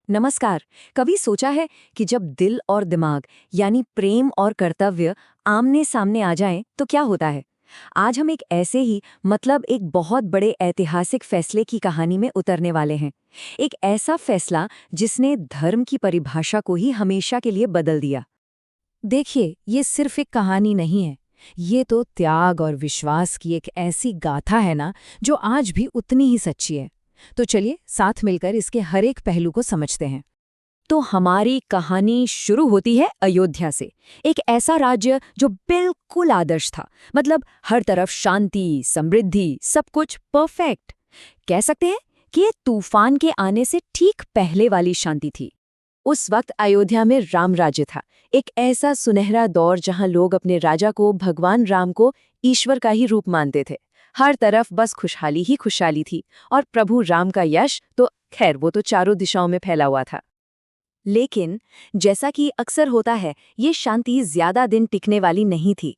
नमस्कार। कभी सोचा है कि जब दिल और दिमाग यानी प्रेम और कर्तव्य आमने सामने आ जाएं तो क्या होता है। आज हम एक ऐसे ही एक बहुत बड़े ऐतिहासिक फैसले की कहानी में उतरने वाले हैं। एक ऐसा फैसला जिसने धर्म की परिभाषा को ही हमेशा के लिए बदल दिया। देखिए, ये सिर्फ एक कहानी नहीं है। ये तो त्याग और विश्वास की एक ऐसी गाथा है ना, जो आज भी उतनी ही सच्ची है। तो चलिए साथ मिलकर इसके हर एक पहलू को समझते हैं। तो हमारी कहानी शुरू होती है अयोध्या से। एक ऐसा राज्य जो बिल्कुल आदर्श था। हर तरफ शांति, समृद्धि, सब कुछ परफेक्ट। कह सकते हैं कि ये तूफान के आने से ठीक पहले वाली शांति थी। उस वक्त अयोध्या में राम राज्य था। एक ऐसा सुनहरा दौर जहां लोग अपने राजा को, भगवान राम को, ईश्वर का ही रूप मानते थे। हर तरफ बस खुशहाली ही खुशहाली थी और प्रभु राम का यश तो खैर वो तो चारों दिशाओं में फैला हुआ था। लेकिन जैसा कि अक्सर होता है, ये शांति ज्यादा दिन टिकने वाली नहीं थी।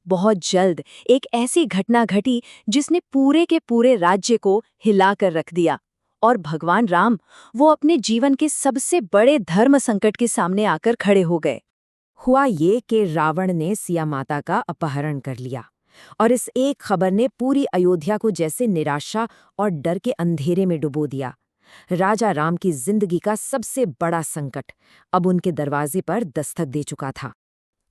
बहुत जल्द एक ऐसी घटना घटी जिसने पूरे के पूरे राज्य को हिलाकर रख दिया। और भगवान राम, वो अपने जीवन के सबसे बड़े धर्म संकट के सामने आकर खड़े हो गए। हुआ ये कि रावण ने सिया माता का अपहरण कर लिया, और इस एक खबर ने पूरी अयोध्या को जैसे निराशा और डर के अंधेरे में डुबो दिया। राजा राम की जिंदगी का सबसे बड़ा संकट अब उनके दरवाजे पर दस्तक दे चुका था।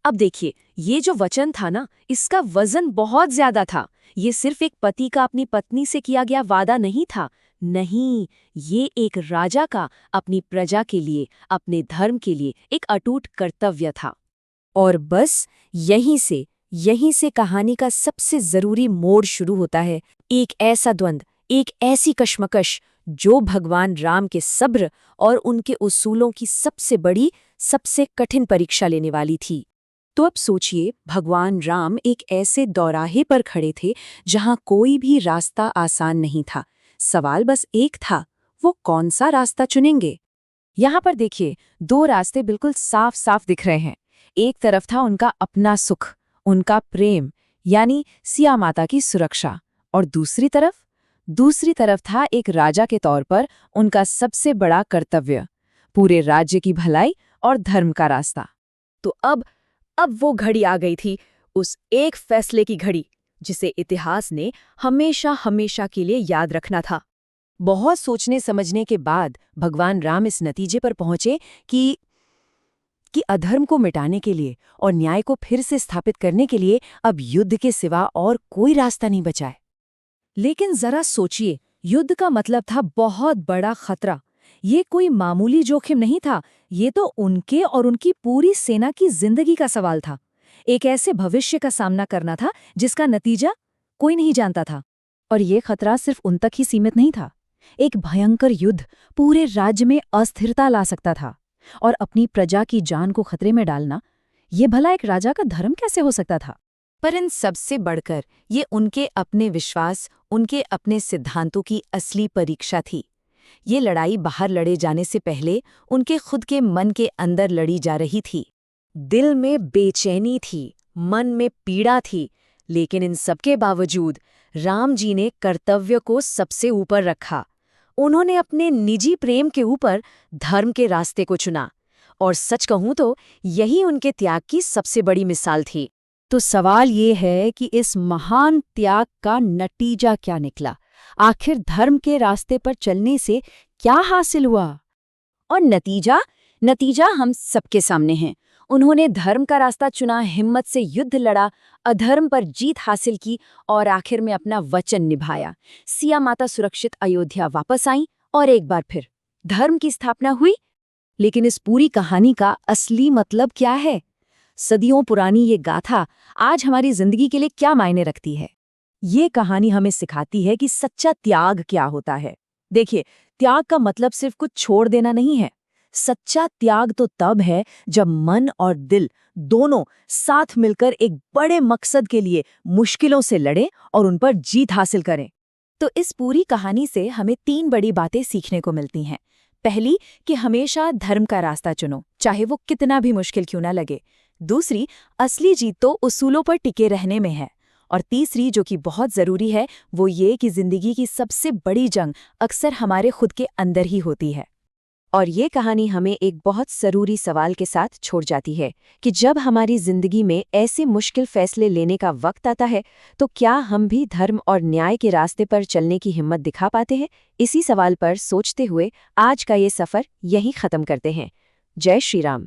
अब देखिए, ये जो वचन था ना, इसका वजन बहुत ज्यादा था। ये सिर्फ एक पति का अपनी पत्नी से किया गया वादा नहीं था। नहीं, ये एक राजा का अपनी प्रजा के लिए, अपने धर्म के लिए एक अटूट कर्तव्य था। और बस यहीं से कहानी का सबसे जरूरी मोड़ शुरू होता है। एक ऐसा द्वंद्व, एक ऐसी कश्मकश जो भगवान राम के सब्र और उनके उसूलों की सबसे बड़ी, सबसे कठिन परीक्षा लेने वाली थी। तो अब सोचिए, भगवान राम एक ऐसे दौराहे पर खड़े थे जहां कोई भी रास्ता आसान नहीं था। सवाल बस एक था, वो कौन सा रास्ता चुनेंगे। यहाँ पर देखिए, दो रास्ते बिल्कुल साफ साफ दिख रहे हैं। एक तरफ था उनका अपना सुख, उनका प्रेम, यानी सिया माता की सुरक्षा, और दूसरी तरफ था एक राजा के तौर पर उनका सबसे बड़ा कर्तव्य, पूरे राज्य की भलाई और धर्म का रास्ता। तो अब वो घड़ी आ गई थी, उस एक फैसले की घड़ी जिसे इतिहास ने हमेशा हमेशा के लिए याद रखना था। बहुत सोचने समझने के बाद भगवान राम इस नतीजे पर पहुंचे कि अधर्म को मिटाने के लिए और न्याय को फिर से स्थापित करने के लिए अब युद्ध के सिवा और कोई रास्ता नहीं बचा है। लेकिन जरा सोचिए, युद्ध का मतलब था बहुत बड़ा खतरा। ये कोई मामूली जोखिम नहीं था, ये तो उनके और उनकी पूरी सेना की जिंदगी का सवाल था। एक ऐसे भविष्य का सामना करना था जिसका नतीजा कोई नहीं जानता था। और ये खतरा सिर्फ उन तक ही सीमित नहीं था। एक भयंकर युद्ध पूरे राज्य में अस्थिरता ला सकता था, और अपनी प्रजा की जान को खतरे में डालना, ये भला एक राजा का धर्म कैसे हो सकता था। पर इन सबसे बढ़कर ये उनके अपने विश्वास, उनके अपने सिद्धांतों की असली परीक्षा थी। ये लड़ाई बाहर लड़े जाने से पहले उनके खुद के मन के अंदर लड़ी जा रही थी। दिल में बेचैनी थी, मन में पीड़ा थी, लेकिन इन सबके बावजूद राम जी ने कर्तव्य को सबसे ऊपर रखा। उन्होंने अपने निजी प्रेम के ऊपर धर्म के रास्ते को चुना, और सच कहूं तो यही उनके त्याग की सबसे बड़ी मिसाल थी। तो सवाल ये है कि इस महान त्याग का नतीजा क्या निकला। आखिर धर्म के रास्ते पर चलने से क्या हासिल हुआ। और नतीजा हम सबके सामने है। उन्होंने धर्म का रास्ता चुना, हिम्मत से युद्ध लड़ा, अधर्म पर जीत हासिल की और आखिर में अपना वचन निभाया। सिया माता सुरक्षित अयोध्या वापस आई और एक बार फिर धर्म की स्थापना हुई। लेकिन इस पूरी कहानी का असली मतलब क्या है? सदियों पुरानी ये गाथा आज हमारी जिंदगी के लिए क्या मायने रखती है? ये कहानी हमें सिखाती है कि सच्चा त्याग क्या होता है। देखिए, त्याग का मतलब सिर्फ कुछ छोड़ देना नहीं है। सच्चा त्याग तो तब है जब मन और दिल दोनों साथ मिलकर एक बड़े मकसद के लिए मुश्किलों से लड़ें और उन पर जीत हासिल करें। तो इस पूरी कहानी से हमें 3 बड़ी बातें सीखने को मिलती हैं। पहली, कि हमेशा धर्म का रास्ता चुनो, चाहे वो कितना भी मुश्किल क्यों ना लगे। दूसरी, असली जीत तो उसूलों पर टिके रहने में है। और तीसरी, जो कि बहुत जरूरी है, वो ये कि जिंदगी की सबसे बड़ी जंग अक्सर हमारे खुद के अंदर ही होती है। और ये कहानी हमें एक बहुत ज़रूरी सवाल के साथ छोड़ जाती है कि जब हमारी जिंदगी में ऐसे मुश्किल फैसले लेने का वक्त आता है तो क्या हम भी धर्म और न्याय के रास्ते पर चलने की हिम्मत दिखा पाते हैं। इसी सवाल पर सोचते हुए आज का ये सफ़र यहीं ख़त्म करते हैं। जय श्री राम।